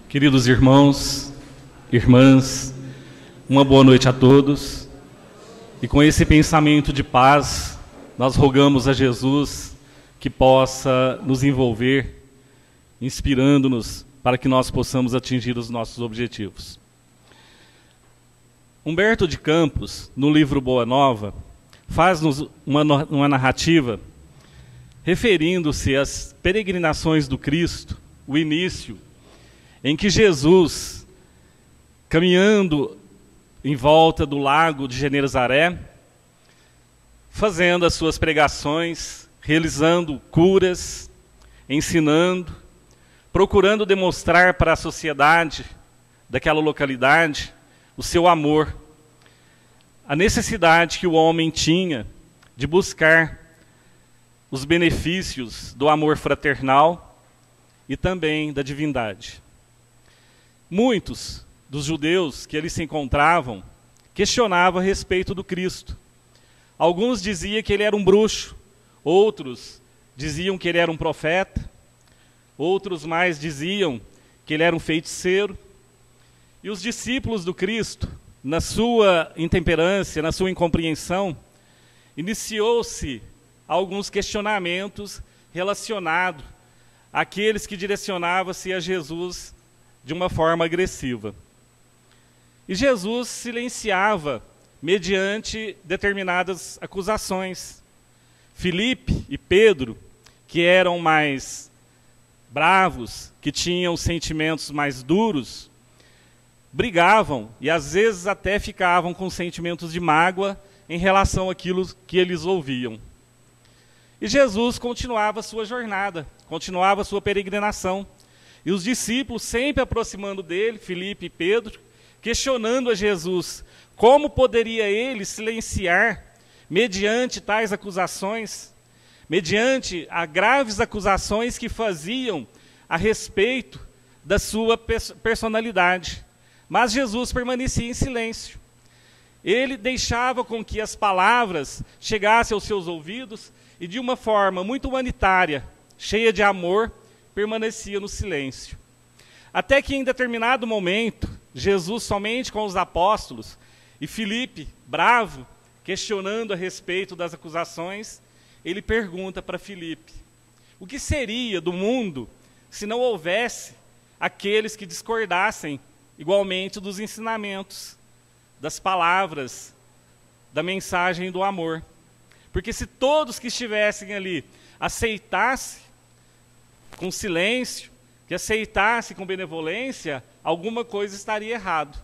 Queridos irmãos, irmãs, uma boa noite a todos. E com esse pensamento de paz, nós rogamos a Jesus que possa nos envolver, inspirando-nos para que nós possamos atingir os nossos objetivos. Humberto de Campos, no livro Boa Nova, faz-nos uma narrativa referindo-se às peregrinações do Cristo, o início, em que Jesus, caminhando em volta do lago de Genezaré, fazendo as suas pregações, realizando curas, ensinando, procurando demonstrar para a sociedade daquela localidade o seu amor, a necessidade que o homem tinha de buscar os benefícios do amor fraternal e também da divindade. Muitos dos judeus que ali se encontravam questionavam a respeito do Cristo. Alguns diziam que ele era um bruxo, outros diziam que ele era um profeta, outros mais diziam que ele era um feiticeiro. E os discípulos do Cristo, na sua intemperância, na sua incompreensão, iniciou-se alguns questionamentos relacionados àqueles que direcionavam-se a Jesus de uma forma agressiva. E Jesus silenciava mediante determinadas acusações. Filipe e Pedro, que eram mais bravos, que tinham sentimentos mais duros, brigavam e às vezes até ficavam com sentimentos de mágoa em relação àquilo que eles ouviam. E Jesus continuava a sua jornada, continuava a sua peregrinação. E os discípulos sempre aproximando dele, Filipe e Pedro, questionando a Jesus como poderia ele silenciar mediante tais acusações, mediante as graves acusações que faziam a respeito da sua personalidade. Mas Jesus permanecia em silêncio. Ele deixava com que as palavras chegassem aos seus ouvidos e de uma forma muito humanitária, cheia de amor, permanecia no silêncio. Até que em determinado momento, Jesus somente com os apóstolos e Filipe, bravo, questionando a respeito das acusações, ele pergunta para Filipe: o que seria do mundo se não houvesse aqueles que discordassem igualmente dos ensinamentos, das palavras, da mensagem do amor? Porque se todos que estivessem ali aceitassem com silêncio, que aceitasse com benevolência, alguma coisa estaria errado.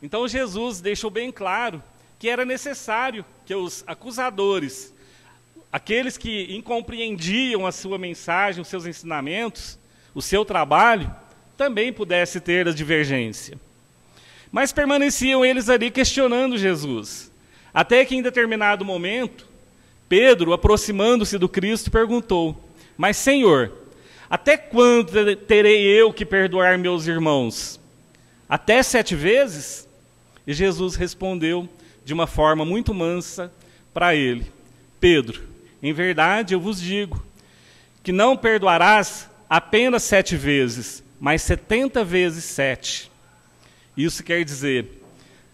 Então Jesus deixou bem claro que era necessário que os acusadores, aqueles que incompreendiam a sua mensagem, os seus ensinamentos, o seu trabalho, também pudesse ter a divergência. Mas permaneciam eles ali questionando Jesus. Até que em determinado momento, Pedro, aproximando-se do Cristo, perguntou: mas Senhor, até quando terei eu que perdoar meus irmãos? Até 7 vezes? E Jesus respondeu de uma forma muito mansa para ele: Pedro, em verdade eu vos digo, que não perdoarás apenas 7 vezes, mas 70 vezes 7. Isso quer dizer,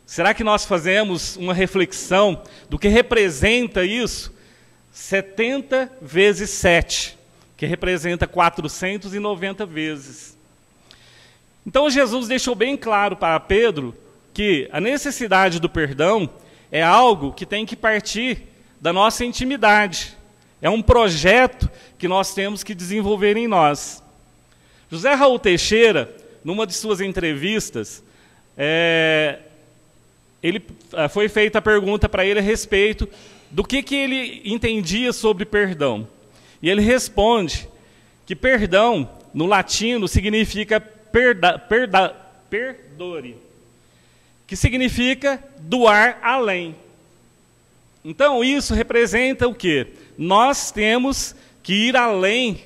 será que nós fazemos uma reflexão do que representa isso? 70 vezes 7. Que representa 490 vezes. Então Jesus deixou bem claro para Pedro que a necessidade do perdão é algo que tem que partir da nossa intimidade. É um projeto que nós temos que desenvolver em nós. José Raul Teixeira, numa de suas entrevistas, foi feita a pergunta para ele a respeito do que ele entendia sobre perdão. E ele responde que perdão, no latino, significa perdore, que significa doar além. Então, isso representa o quê? Nós temos que ir além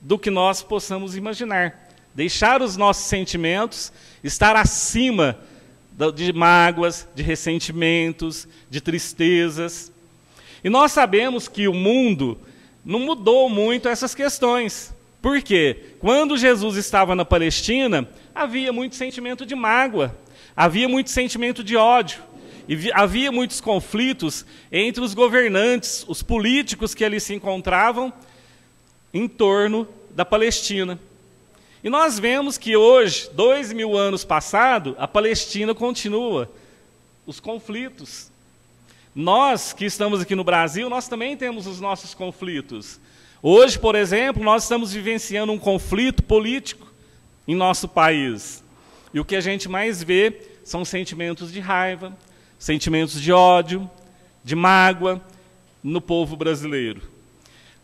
do que nós possamos imaginar. Deixar os nossos sentimentos estar acima de mágoas, de ressentimentos, de tristezas. E nós sabemos que o mundo não mudou muito essas questões. Porque quando Jesus estava na Palestina, havia muito sentimento de mágoa, havia muito sentimento de ódio, e havia muitos conflitos entre os governantes, os políticos que ali se encontravam em torno da Palestina. E nós vemos que hoje, 2000 anos passados, a Palestina continua os conflitos. Nós que estamos aqui no Brasil, nós também temos os nossos conflitos. Hoje, por exemplo, nós estamos vivenciando um conflito político em nosso país. E o que a gente mais vê são sentimentos de raiva, sentimentos de ódio, de mágoa no povo brasileiro.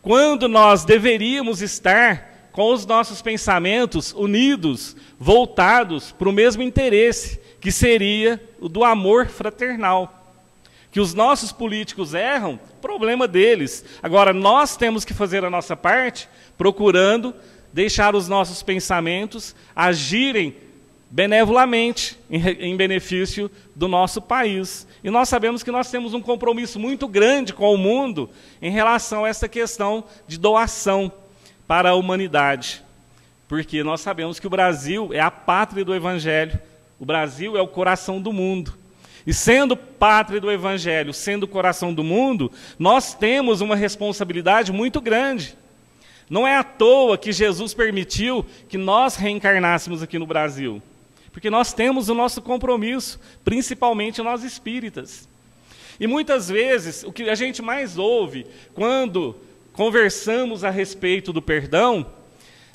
Quando nós deveríamos estar com os nossos pensamentos unidos, voltados para o mesmo interesse, que seria o do amor fraternal. Que os nossos políticos erram, problema deles. Agora, nós temos que fazer a nossa parte, procurando deixar os nossos pensamentos agirem benevolamente em benefício do nosso país. E nós sabemos que nós temos um compromisso muito grande com o mundo em relação a essa questão de doação para a humanidade. Porque nós sabemos que o Brasil é a pátria do Evangelho, o Brasil é o coração do mundo. E sendo pátria do Evangelho, sendo o coração do mundo, nós temos uma responsabilidade muito grande. Não é à toa que Jesus permitiu que nós reencarnássemos aqui no Brasil. Porque nós temos o nosso compromisso, principalmente nós espíritas. E muitas vezes, o que a gente mais ouve quando conversamos a respeito do perdão,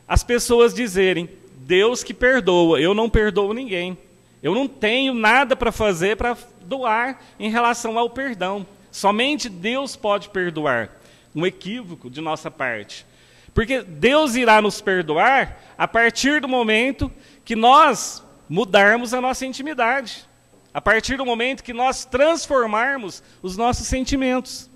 as pessoas dizerem, Deus que perdoa, eu não perdoo ninguém. Eu não tenho nada para fazer para doar em relação ao perdão. Somente Deus pode perdoar. Um equívoco de nossa parte. Porque Deus irá nos perdoar a partir do momento que nós mudarmos a nossa intimidade. A partir do momento que nós transformarmos os nossos sentimentos.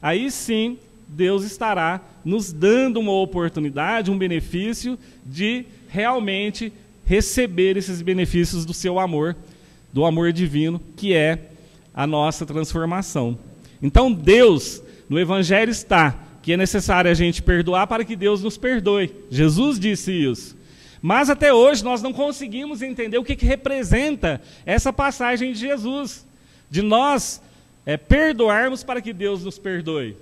Aí sim, Deus estará nos dando uma oportunidade, um benefício de realmente receber esses benefícios do seu amor, do amor divino, que é a nossa transformação. Então Deus, no Evangelho está, que é necessário a gente perdoar para que Deus nos perdoe. Jesus disse isso. Mas até hoje nós não conseguimos entender o que representa essa passagem de Jesus, de nós perdoarmos para que Deus nos perdoe.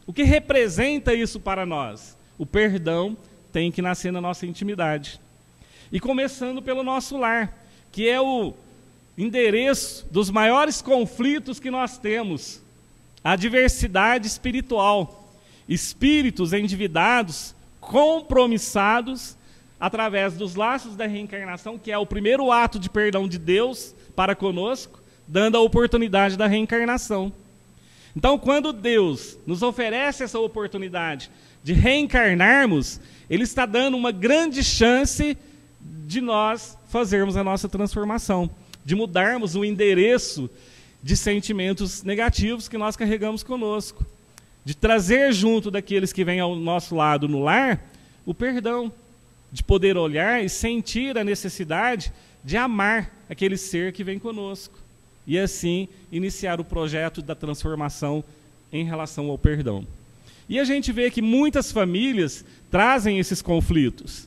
O que representa isso para nós? O perdão tem que nascer na nossa intimidade. E começando pelo nosso lar, que é o endereço dos maiores conflitos que nós temos. A diversidade espiritual. Espíritos endividados, compromissados, através dos laços da reencarnação, que é o primeiro ato de perdão de Deus para conosco, dando a oportunidade da reencarnação. Então, quando Deus nos oferece essa oportunidade de reencarnarmos, Ele está dando uma grande chance de nós fazermos a nossa transformação, de mudarmos o endereço de sentimentos negativos que nós carregamos conosco, de trazer junto daqueles que vêm ao nosso lado no lar o perdão, de poder olhar e sentir a necessidade de amar aquele ser que vem conosco e assim iniciar o projeto da transformação em relação ao perdão. E a gente vê que muitas famílias trazem esses conflitos,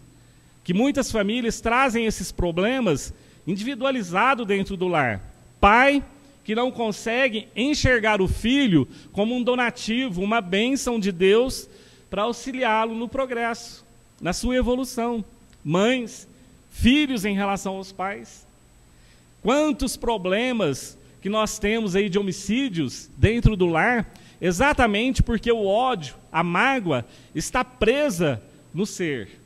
que muitas famílias trazem esses problemas individualizados dentro do lar. Pai que não consegue enxergar o filho como um donativo, uma bênção de Deus para auxiliá-lo no progresso, na sua evolução. Mães, filhos em relação aos pais. Quantos problemas que nós temos aí de homicídios dentro do lar, exatamente porque o ódio, a mágoa, está presa no ser.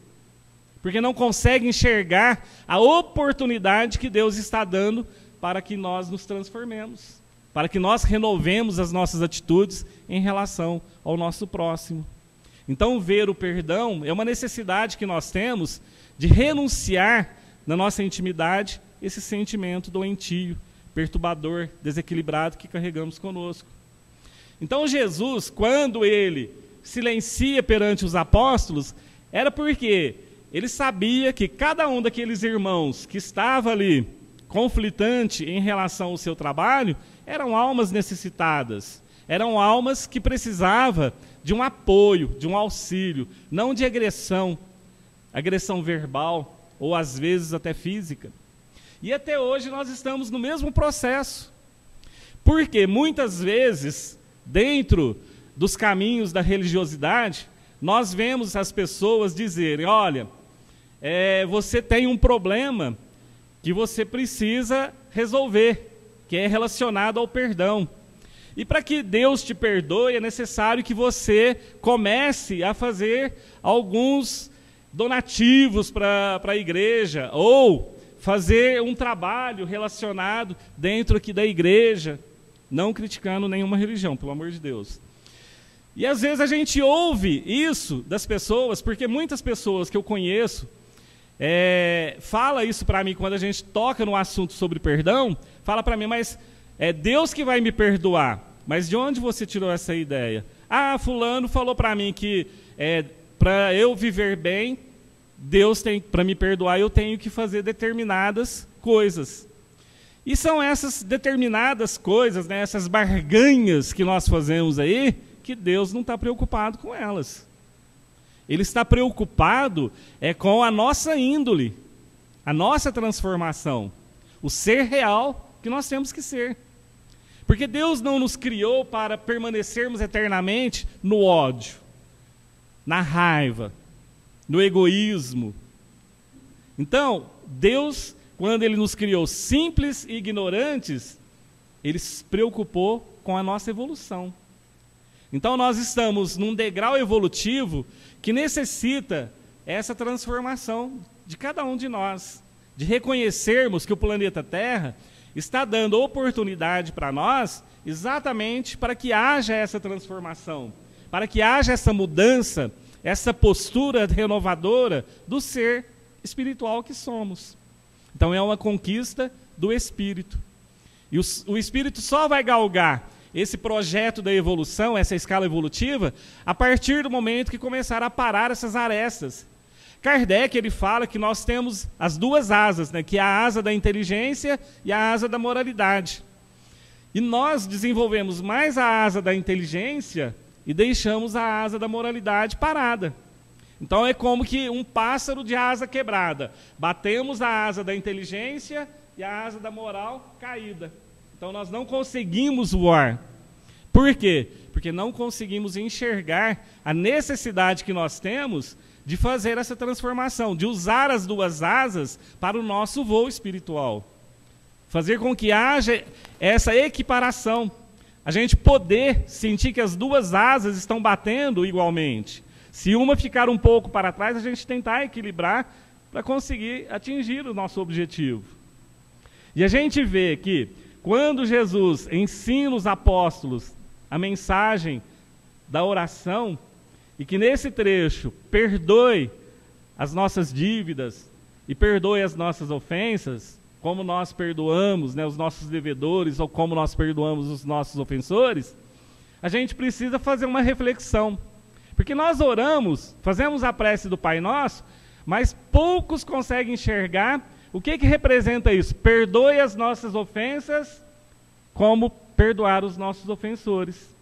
Porque não consegue enxergar a oportunidade que Deus está dando para que nós nos transformemos, para que nós renovemos as nossas atitudes em relação ao nosso próximo. Então, ver o perdão é uma necessidade que nós temos de renunciar na nossa intimidade esse sentimento doentio, perturbador, desequilibrado que carregamos conosco. Então, Jesus, quando ele silencia perante os apóstolos, era porque ele sabia que cada um daqueles irmãos que estava ali conflitante em relação ao seu trabalho, eram almas necessitadas, eram almas que precisavam de um apoio, de um auxílio, não de agressão, agressão verbal ou às vezes até física. E até hoje nós estamos no mesmo processo. Porque muitas vezes, dentro dos caminhos da religiosidade, nós vemos as pessoas dizerem, olha, você tem um problema que você precisa resolver, que é relacionado ao perdão. E para que Deus te perdoe, é necessário que você comece a fazer alguns donativos para a igreja, ou fazer um trabalho relacionado dentro aqui da igreja, não criticando nenhuma religião, pelo amor de Deus. E às vezes a gente ouve isso das pessoas, porque muitas pessoas que eu conheço, fala isso para mim quando a gente toca no assunto sobre perdão, fala para mim, mas é Deus que vai me perdoar. Mas de onde você tirou essa ideia? Ah, fulano falou para mim que para eu viver bem, Deus tem, para me perdoar, eu tenho que fazer determinadas coisas. E são essas determinadas coisas, né, essas barganhas que nós fazemos aí, que Deus não está preocupado com elas. Ele está preocupado com a nossa índole, a nossa transformação, o ser real que nós temos que ser. Porque Deus não nos criou para permanecermos eternamente no ódio, na raiva, no egoísmo. Então, Deus, quando Ele nos criou simples e ignorantes, Ele se preocupou com a nossa evolução. Então, nós estamos num degrau evolutivo que necessita essa transformação de cada um de nós, de reconhecermos que o planeta Terra está dando oportunidade para nós exatamente para que haja essa transformação, para que haja essa mudança, essa postura renovadora do ser espiritual que somos. Então é uma conquista do Espírito. E o Espírito só vai galgar esse projeto da evolução, essa escala evolutiva, a partir do momento que começar a parar essas arestas. Kardec, ele fala que nós temos as duas asas, né, que é a asa da inteligência e a asa da moralidade. E nós desenvolvemos mais a asa da inteligência e deixamos a asa da moralidade parada. Então é como que um pássaro de asa quebrada. Batemos a asa da inteligência e a asa da moral caída. Então nós não conseguimos voar. Por quê? Porque não conseguimos enxergar a necessidade que nós temos de fazer essa transformação, de usar as duas asas para o nosso voo espiritual. Fazer com que haja essa equiparação. A gente poder sentir que as duas asas estão batendo igualmente. Se uma ficar um pouco para trás, a gente tentar equilibrar para conseguir atingir o nosso objetivo. E a gente vê que quando Jesus ensina os apóstolos a mensagem da oração, e que nesse trecho perdoe as nossas dívidas e perdoe as nossas ofensas, como nós perdoamos, né, os nossos devedores, ou como nós perdoamos os nossos ofensores, a gente precisa fazer uma reflexão. Porque nós oramos, fazemos a prece do Pai Nosso, mas poucos conseguem enxergar o que representa isso. Perdoe as nossas ofensas, como perdoar os nossos ofensores.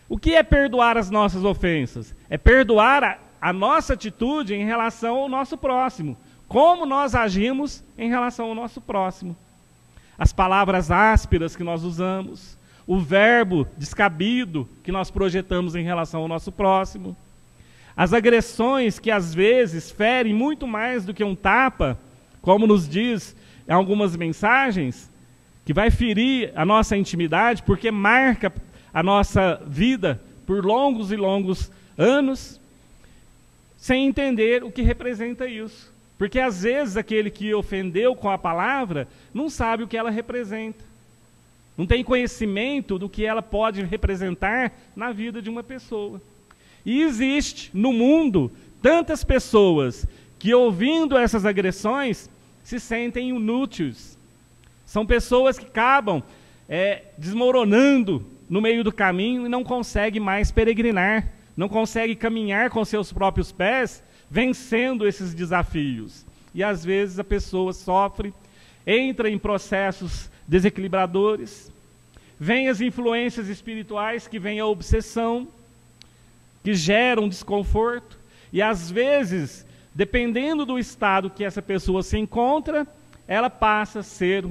O que é perdoar as nossas ofensas? É perdoar a nossa atitude em relação ao nosso próximo. Como nós agimos em relação ao nosso próximo. As palavras ásperas que nós usamos. O verbo descabido que nós projetamos em relação ao nosso próximo. As agressões que às vezes ferem muito mais do que um tapa, como nos diz em algumas mensagens, que vai ferir a nossa intimidade, porque marca a nossa vida por longos e longos anos, sem entender o que representa isso. Porque às vezes aquele que ofendeu com a palavra não sabe o que ela representa. Não tem conhecimento do que ela pode representar na vida de uma pessoa. E existe no mundo tantas pessoas que, ouvindo essas agressões, se sentem inúteis. São pessoas que acabam desmoronando no meio do caminho e não conseguem mais peregrinar, não conseguem caminhar com seus próprios pés, vencendo esses desafios. E às vezes a pessoa sofre, entra em processos desequilibradores, vem as influências espirituais, que vem a obsessão, que geram desconforto, e às vezes dependendo do estado que essa pessoa se encontra, ela passa a ser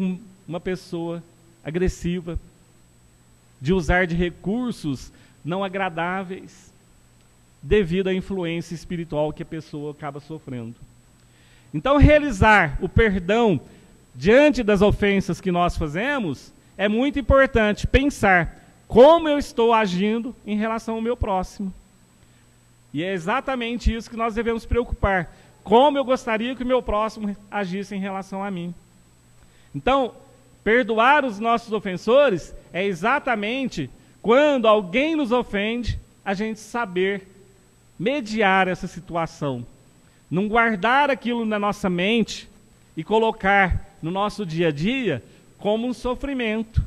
uma pessoa agressiva, de usar de recursos não agradáveis, devido à influência espiritual que a pessoa acaba sofrendo. Então, realizar o perdão diante das ofensas que nós fazemos, é muito importante pensar como eu estou agindo em relação ao meu próximo. E é exatamente isso que nós devemos preocupar. Como eu gostaria que o meu próximo agisse em relação a mim. Então, perdoar os nossos ofensores é exatamente quando alguém nos ofende, a gente saber mediar essa situação. Não guardar aquilo na nossa mente e colocar no nosso dia a dia como um sofrimento.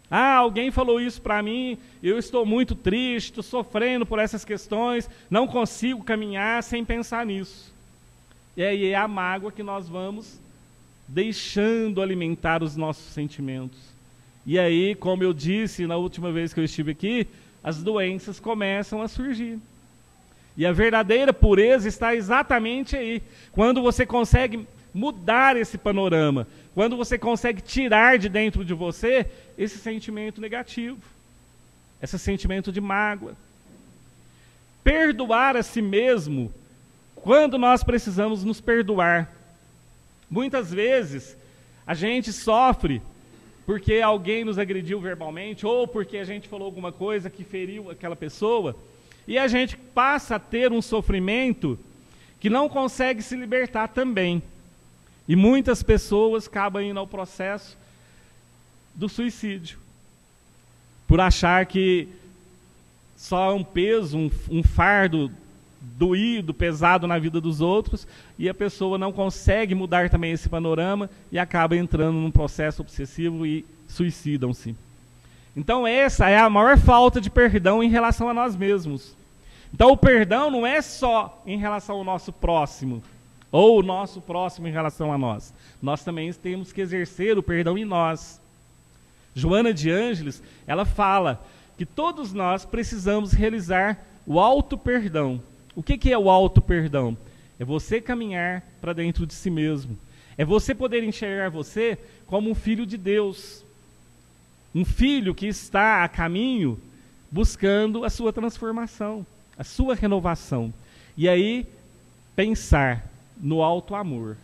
Ah, alguém falou isso para mim, eu estou muito triste, estou sofrendo por essas questões, não consigo caminhar sem pensar nisso. E aí é a mágoa que nós vamos deixando alimentar os nossos sentimentos. E aí, como eu disse na última vez que eu estive aqui, as doenças começam a surgir. E a verdadeira pureza está exatamente aí, quando você consegue mudar esse panorama, quando você consegue tirar de dentro de você esse sentimento negativo, esse sentimento de mágoa. Perdoar a si mesmo, quando nós precisamos nos perdoar. Muitas vezes, a gente sofre porque alguém nos agrediu verbalmente, ou porque a gente falou alguma coisa que feriu aquela pessoa, e a gente passa a ter um sofrimento que não consegue se libertar também. E muitas pessoas acabam indo ao processo do suicídio, por achar que só é um peso, um fardo doído, pesado na vida dos outros, e a pessoa não consegue mudar também esse panorama e acaba entrando num processo obsessivo e suicidam-se. Então essa é a maior falta de perdão em relação a nós mesmos. Então o perdão não é só em relação ao nosso próximo, ou o nosso próximo em relação a nós. Nós também temos que exercer o perdão em nós. Joana de Ângeles, ela fala que todos nós precisamos realizar o auto-perdão. O que é o auto-perdão? É você caminhar para dentro de si mesmo. É você poder enxergar você como um filho de Deus. Um filho que está a caminho buscando a sua transformação, a sua renovação. E aí, pensar no auto-amor.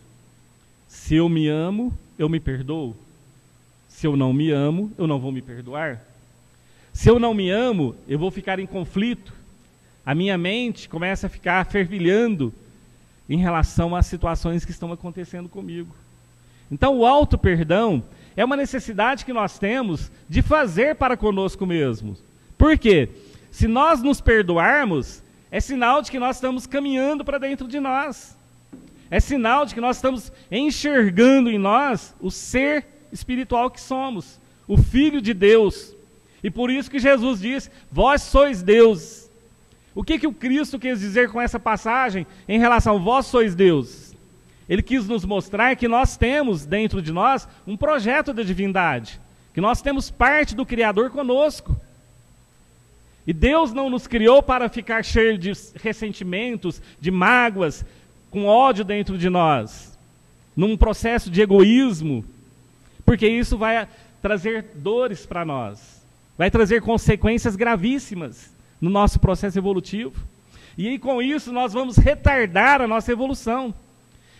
Se eu me amo, eu me perdoo. Se eu não me amo, eu não vou me perdoar. Se eu não me amo, eu vou ficar em conflito. A minha mente começa a ficar fervilhando em relação às situações que estão acontecendo comigo. Então, o auto-perdão é uma necessidade que nós temos de fazer para conosco mesmos. Por quê? Se nós nos perdoarmos, é sinal de que nós estamos caminhando para dentro de nós. É sinal de que nós estamos enxergando em nós o ser espiritual que somos, o Filho de Deus. E por isso que Jesus diz, vós sois Deus. O que o Cristo quis dizer com essa passagem em relação a vós sois Deus? Ele quis nos mostrar que nós temos dentro de nós um projeto da divindade, que nós temos parte do Criador conosco. E Deus não nos criou para ficar cheio de ressentimentos, de mágoas, com ódio dentro de nós, num processo de egoísmo, porque isso vai trazer dores para nós, vai trazer consequências gravíssimas no nosso processo evolutivo. E aí, com isso, nós vamos retardar a nossa evolução.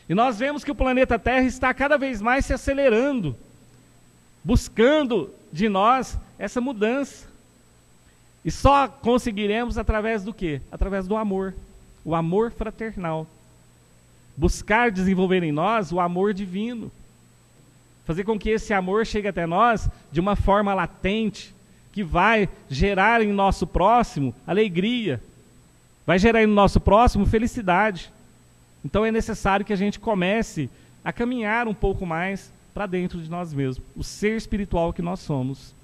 E nós vemos que o planeta Terra está cada vez mais se acelerando, buscando de nós essa mudança. E só conseguiremos através do quê? Através do amor, o amor fraternal. Buscar desenvolver em nós o amor divino. Fazer com que esse amor chegue até nós de uma forma latente, que vai gerar em nosso próximo alegria, vai gerar em nosso próximo felicidade. Então é necessário que a gente comece a caminhar um pouco mais para dentro de nós mesmos, o ser espiritual que nós somos.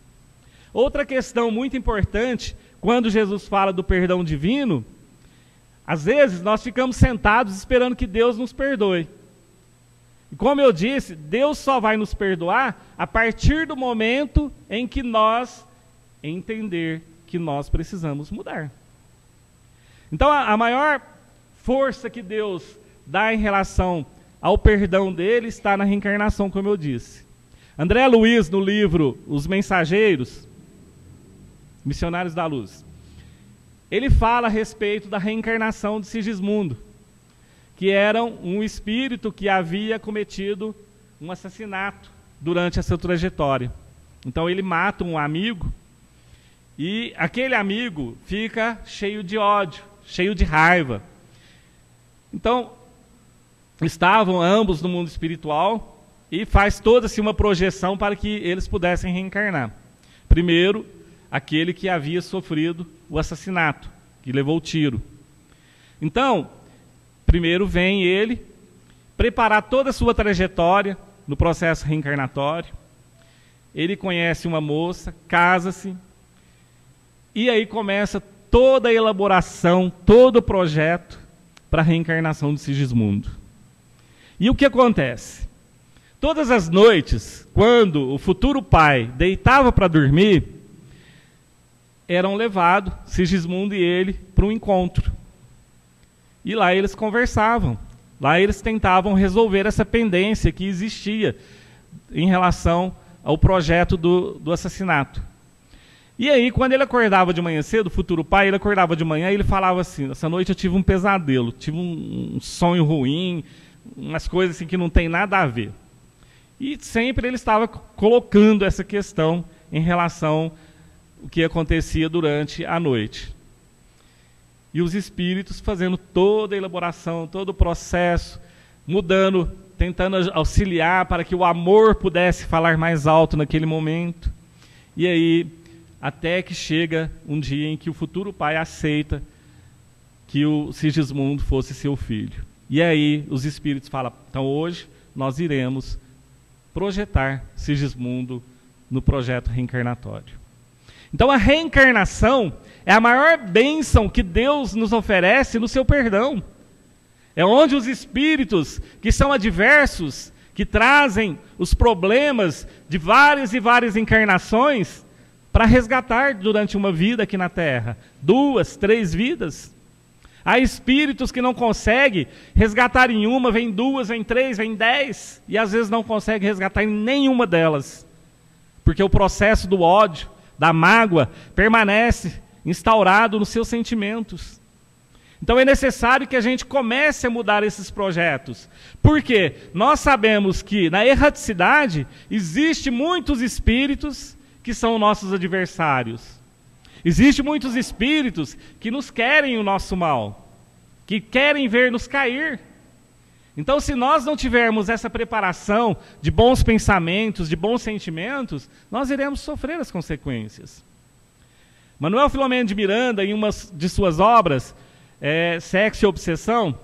Outra questão muito importante, quando Jesus fala do perdão divino, às vezes nós ficamos sentados esperando que Deus nos perdoe. E como eu disse, Deus só vai nos perdoar a partir do momento em que nós entender que nós precisamos mudar. Então a maior força que Deus dá em relação ao perdão dele está na reencarnação, como eu disse. André Luiz, no livro Os Mensageiros, Missionários da Luz, ele fala a respeito da reencarnação de Sigismundo, que era um espírito que havia cometido um assassinato durante a sua trajetória. Então ele mata um amigo, e aquele amigo fica cheio de ódio, cheio de raiva. Então, estavam ambos no mundo espiritual e faz toda-se uma projeção para que eles pudessem reencarnar. Primeiro, aquele que havia sofrido o assassinato, que levou o tiro. Então, primeiro vem ele preparar toda a sua trajetória no processo reencarnatório. Ele conhece uma moça, casa-se, e aí começa toda a elaboração, todo o projeto para a reencarnação de Sigismundo. E o que acontece? Todas as noites, quando o futuro pai deitava para dormir, eram levados, Sigismundo e ele, para um encontro. E lá eles conversavam, lá eles tentavam resolver essa pendência que existia em relação ao projeto do assassinato. E aí, quando ele acordava de manhã cedo, o futuro pai, ele acordava de manhã e ele falava assim: essa noite eu tive um pesadelo, tive um sonho ruim, umas coisas assim que não tem nada a ver. E sempre ele estava colocando essa questão em relação ao que acontecia durante a noite. E os espíritos fazendo toda a elaboração, todo o processo, mudando, tentando auxiliar para que o amor pudesse falar mais alto naquele momento. E aí, até que chega um dia em que o futuro pai aceita que o Sigismundo fosse seu filho. E aí os espíritos falam: então hoje nós iremos projetar Sigismundo no projeto reencarnatório. Então a reencarnação é a maior bênção que Deus nos oferece no seu perdão. É onde os espíritos que são adversos, que trazem os problemas de várias e várias encarnações, para resgatar durante uma vida aqui na Terra, 2, 3 vidas. Há espíritos que não conseguem resgatar em uma, vem 2, vem 3, vem 10, e às vezes não conseguem resgatar em nenhuma delas, porque o processo do ódio, da mágoa, permanece instaurado nos seus sentimentos. Então é necessário que a gente comece a mudar esses projetos, porque nós sabemos que na erraticidade existe muitos espíritos que são nossos adversários. Existem muitos espíritos que nos querem o nosso mal, que querem ver-nos cair. Então, se nós não tivermos essa preparação de bons pensamentos, de bons sentimentos, nós iremos sofrer as consequências. Manuel Filomeno de Miranda, em uma de suas obras, Sexo e Obsessão,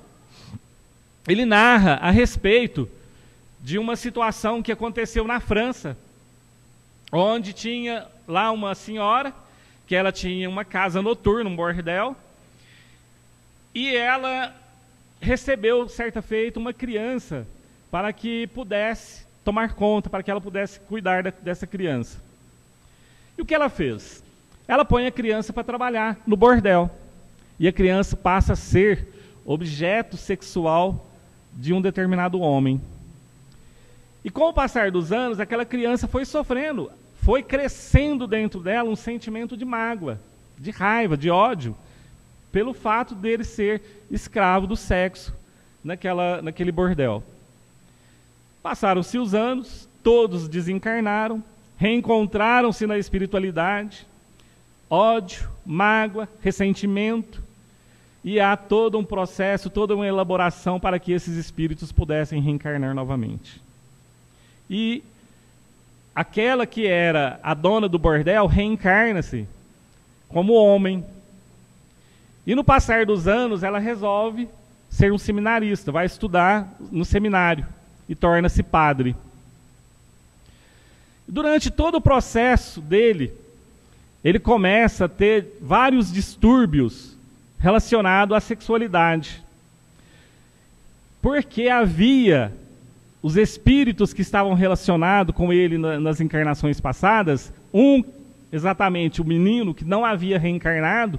ele narra a respeito de uma situação que aconteceu na França, onde tinha lá uma senhora, que ela tinha uma casa noturna, um bordel, e ela recebeu, certa feita, uma criança para que pudesse tomar conta, para que ela pudesse cuidar dessa criança. E o que ela fez? Ela põe a criança para trabalhar no bordel, e a criança passa a ser objeto sexual de um determinado homem. E com o passar dos anos, aquela criança foi sofrendo, foi crescendo dentro dela um sentimento de mágoa, de raiva, de ódio, pelo fato dele ser escravo do sexo naquele bordel. Passaram-se os anos, todos desencarnaram, reencontraram-se na espiritualidade, ódio, mágoa, ressentimento, e há todo um processo, toda uma elaboração para que esses espíritos pudessem reencarnar novamente. E aquela que era a dona do bordel reencarna-se como homem. E no passar dos anos, ela resolve ser um seminarista, vai estudar no seminário e torna-se padre. Durante todo o processo dele, ele começa a ter vários distúrbios relacionados à sexualidade. Porque havia os espíritos que estavam relacionados com ele nas encarnações passadas, exatamente o menino que não havia reencarnado,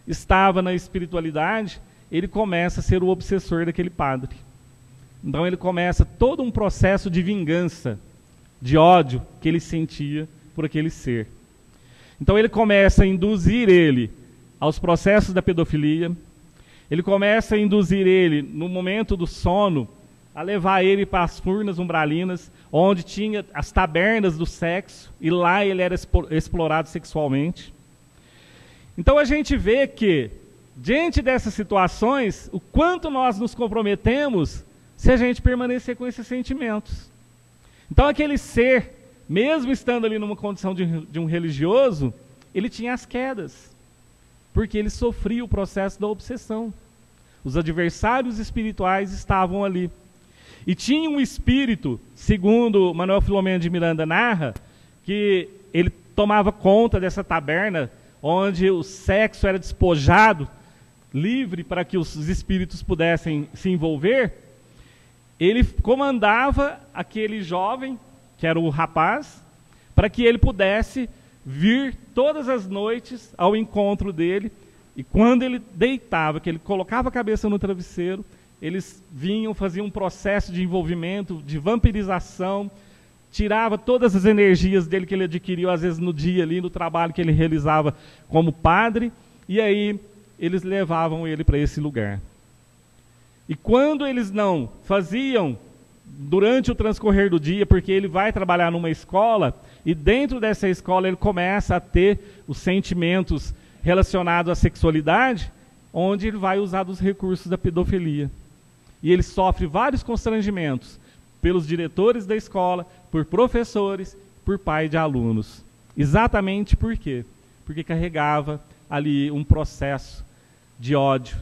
estava na espiritualidade, ele começa a ser o obsessor daquele padre. Então ele começa todo um processo de vingança, de ódio que ele sentia por aquele ser. Então ele começa a induzir ele aos processos da pedofilia, ele começa a induzir ele, no momento do sono, a levar ele para as furnas umbralinas, onde tinha as tabernas do sexo, e lá ele era explorado sexualmente. Então a gente vê que, diante dessas situações, o quanto nós nos comprometemos se a gente permanecer com esses sentimentos. Então aquele ser, mesmo estando ali numa condição de um religioso, ele tinha as quedas, porque ele sofria o processo da obsessão. Os adversários espirituais estavam ali. E tinha um espírito, segundo Manuel Filomeno de Miranda narra, que ele tomava conta dessa taberna, onde o sexo era despojado, livre para que os espíritos pudessem se envolver. Ele comandava aquele jovem, que era o rapaz, para que ele pudesse vir todas as noites ao encontro dele, e quando ele deitava, que ele colocava a cabeça no travesseiro, eles vinham, faziam um processo de envolvimento, de vampirização, tirava todas as energias dele que ele adquiriu, às vezes no dia ali, no trabalho que ele realizava como padre, e aí eles levavam ele para esse lugar. E quando eles não faziam, durante o transcorrer do dia, porque ele vai trabalhar numa escola, e dentro dessa escola ele começa a ter os sentimentos relacionados à sexualidade, onde ele vai usar dos recursos da pedofilia. E ele sofre vários constrangimentos pelos diretores da escola, por professores, por pai de alunos. Exatamente por quê? Porque carregava ali um processo de ódio,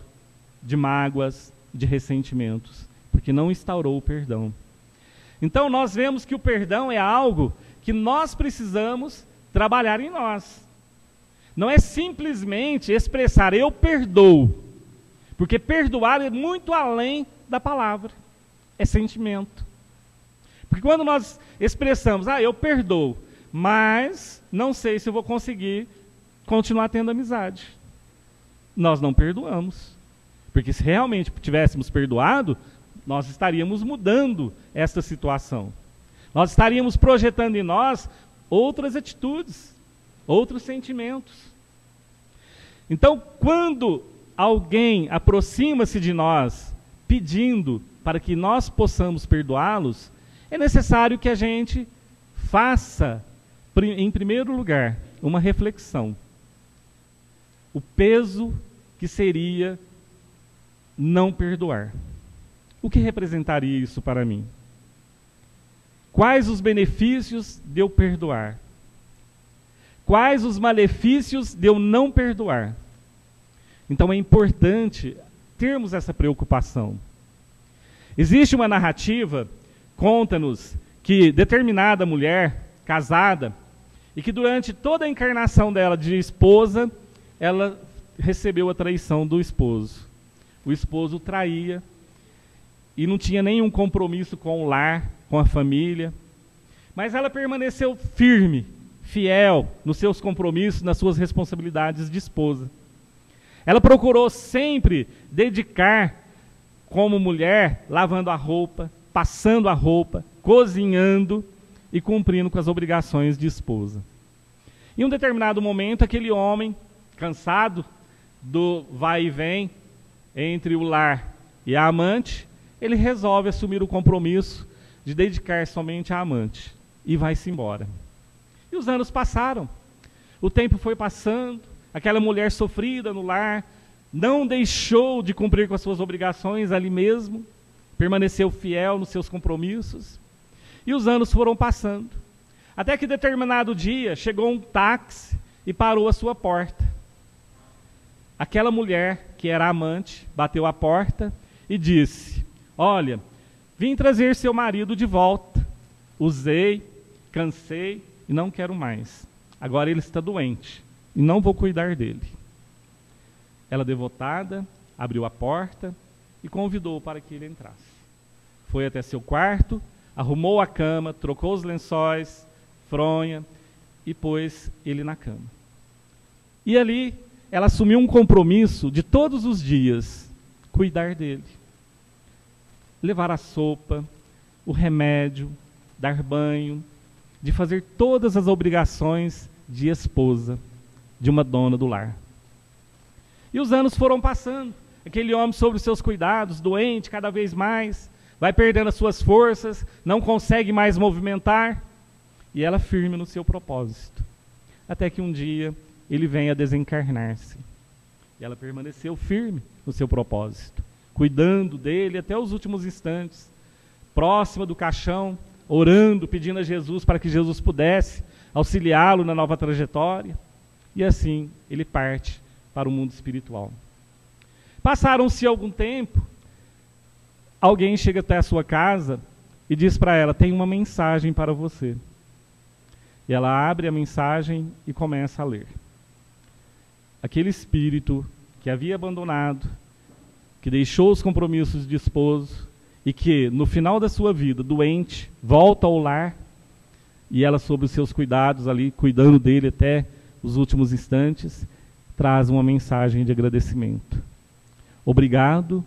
de mágoas, de ressentimentos, porque não instaurou o perdão. Então nós vemos que o perdão é algo que nós precisamos trabalhar em nós. Não é simplesmente expressar eu perdoo, porque perdoar é muito além da palavra, é sentimento. Porque quando nós expressamos, eu perdoo, mas não sei se eu vou conseguir continuar tendo amizade, nós não perdoamos. Porque se realmente tivéssemos perdoado, nós estaríamos mudando esta situação. Nós estaríamos projetando em nós outras atitudes, outros sentimentos. Então, quando alguém aproxima-se de nós pedindo para que nós possamos perdoá-los, é necessário que a gente faça, em primeiro lugar, uma reflexão. O peso que seria não perdoar. O que representaria isso para mim? Quais os benefícios de eu perdoar? Quais os malefícios de eu não perdoar? Então é importante termos essa preocupação. Existe uma narrativa, conta-nos, que determinada mulher, casada, e que durante toda a encarnação dela de esposa, ela recebeu a traição do esposo. O esposo traía e não tinha nenhum compromisso com o lar, com a família. Mas ela permaneceu firme, fiel nos seus compromissos, nas suas responsabilidades de esposa. Ela procurou sempre dedicar como mulher, lavando a roupa, passando a roupa, cozinhando e cumprindo com as obrigações de esposa. Em um determinado momento, aquele homem, cansado do vai e vem entre o lar e a amante, ele resolve assumir o compromisso de dedicar somente à amante e vai-se embora. E os anos passaram, o tempo foi passando, aquela mulher sofrida no lar não deixou de cumprir com as suas obrigações ali mesmo, permaneceu fiel nos seus compromissos, e os anos foram passando, até que determinado dia chegou um táxi e parou à sua porta. Aquela mulher, que era amante, bateu a porta e disse: olha, vim trazer seu marido de volta, usei, cansei e não quero mais. Agora ele está doente e não vou cuidar dele. Ela, devotada, abriu a porta e convidou para que ele entrasse. Foi até seu quarto, arrumou a cama, trocou os lençóis, fronha e pôs ele na cama. E ali ela assumiu um compromisso de todos os dias cuidar dele. levar a sopa, o remédio, dar banho, de fazer todas as obrigações de esposa, de uma dona do lar. E os anos foram passando, aquele homem sobre os seus cuidados, doente cada vez mais, vai perdendo as suas forças, não consegue mais movimentar, e ela firme no seu propósito. Até que um dia ele vem a desencarnar-se. E ela permaneceu firme no seu propósito, cuidando dele até os últimos instantes, próxima do caixão, orando, pedindo a Jesus para que Jesus pudesse auxiliá-lo na nova trajetória. E assim ele parte para o mundo espiritual. Passaram-se algum tempo, alguém chega até a sua casa e diz para ela: tem uma mensagem para você. E ela abre a mensagem e começa a ler. Aquele espírito que havia abandonado, que deixou os compromissos de esposo e que no final da sua vida, doente, volta ao lar, e ela sob os seus cuidados ali, cuidando dele até os últimos instantes, traz uma mensagem de agradecimento. Obrigado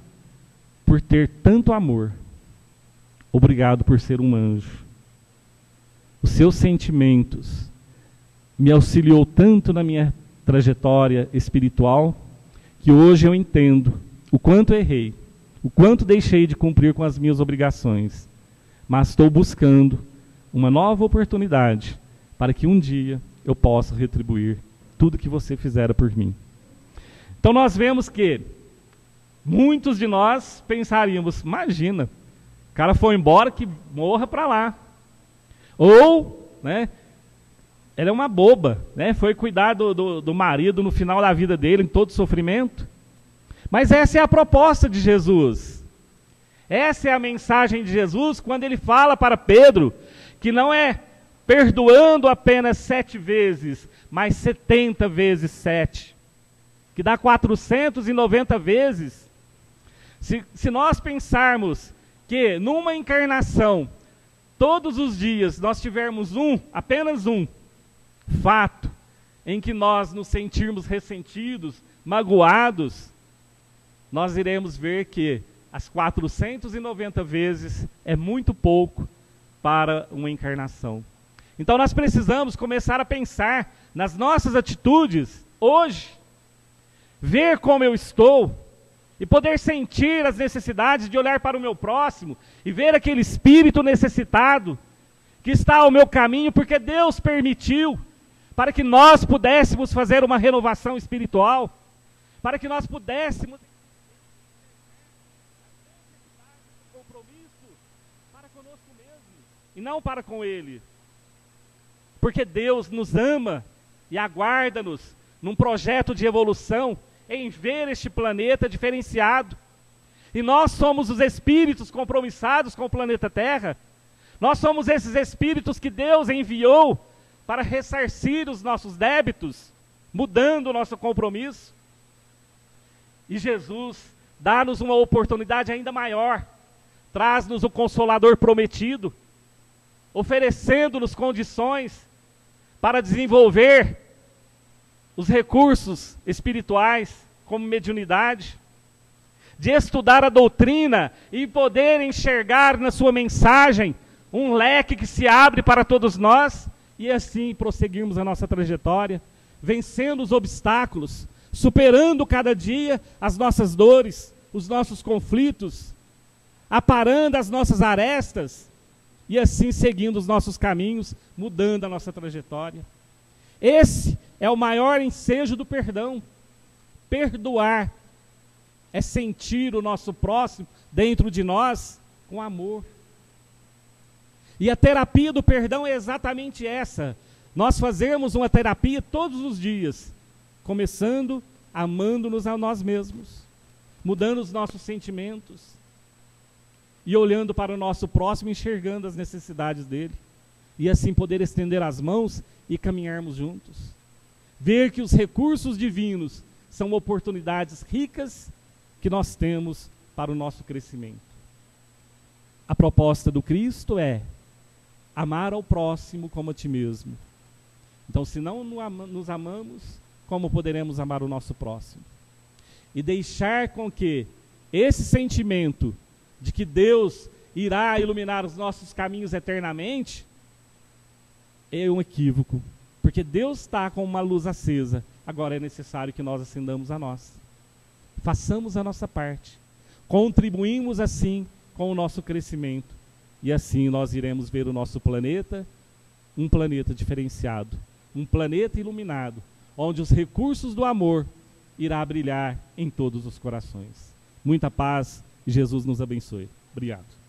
por ter tanto amor. Obrigado por ser um anjo. Os seus sentimentos me auxiliou tanto na minha trajetória espiritual, que hoje eu entendo o quanto errei, o quanto deixei de cumprir com as minhas obrigações, mas estou buscando uma nova oportunidade para que um dia eu possa retribuir tudo que você fizera por mim. Então nós vemos que muitos de nós pensaríamos: imagina, o cara foi embora, que morra para lá. Ou, né, ela é uma boba, né, foi cuidar do marido no final da vida dele, em todo sofrimento. Mas essa é a proposta de Jesus. Essa é a mensagem de Jesus quando ele fala para Pedro que não é perdoando apenas 7 vezes, mas 70 vezes 7, que dá 490 vezes. Se nós pensarmos que numa encarnação, todos os dias nós tivermos apenas um fato em que nós nos sentirmos ressentidos, magoados, nós iremos ver que as 490 vezes é muito pouco para uma encarnação. Então nós precisamos começar a pensar nas nossas atitudes hoje, ver como eu estou e poder sentir as necessidades de olhar para o meu próximo e ver aquele espírito necessitado que está ao meu caminho, porque Deus permitiu, para que nós pudéssemos fazer uma renovação espiritual, para que nós pudéssemos compromisso para conosco mesmo e não para com Ele. Porque Deus nos ama e aguarda-nos num projeto de evolução em ver este planeta diferenciado. E nós somos os espíritos compromissados com o planeta Terra. Nós somos esses espíritos que Deus enviou para ressarcir os nossos débitos, mudando o nosso compromisso. E Jesus dá-nos uma oportunidade ainda maior, traz-nos o Consolador prometido, oferecendo-nos condições para desenvolver os recursos espirituais, como mediunidade, de estudar a doutrina e poder enxergar na sua mensagem um leque que se abre para todos nós, e assim prosseguirmos a nossa trajetória, vencendo os obstáculos, superando cada dia as nossas dores, os nossos conflitos, aparando as nossas arestas, e assim seguindo os nossos caminhos, mudando a nossa trajetória. Esse é o maior ensejo do perdão. Perdoar é sentir o nosso próximo dentro de nós com amor. E a terapia do perdão é exatamente essa. Nós fazemos uma terapia todos os dias, começando amando-nos a nós mesmos, mudando os nossos sentimentos e olhando para o nosso próximo, enxergando as necessidades dele, e assim poder estender as mãos e caminharmos juntos. Ver que os recursos divinos são oportunidades ricas que nós temos para o nosso crescimento. A proposta do Cristo é amar ao próximo como a ti mesmo. Então, se não nos amamos, como poderemos amar o nosso próximo? E deixar com que esse sentimento de que Deus irá iluminar os nossos caminhos eternamente, é um equívoco. Porque Deus está com uma luz acesa, agora é necessário que nós acendamos a nossa. Façamos a nossa parte. Contribuímos assim com o nosso crescimento. E assim nós iremos ver o nosso planeta, um planeta diferenciado, um planeta iluminado, onde os recursos do amor irá brilhar em todos os corações. Muita paz e Jesus nos abençoe. Obrigado.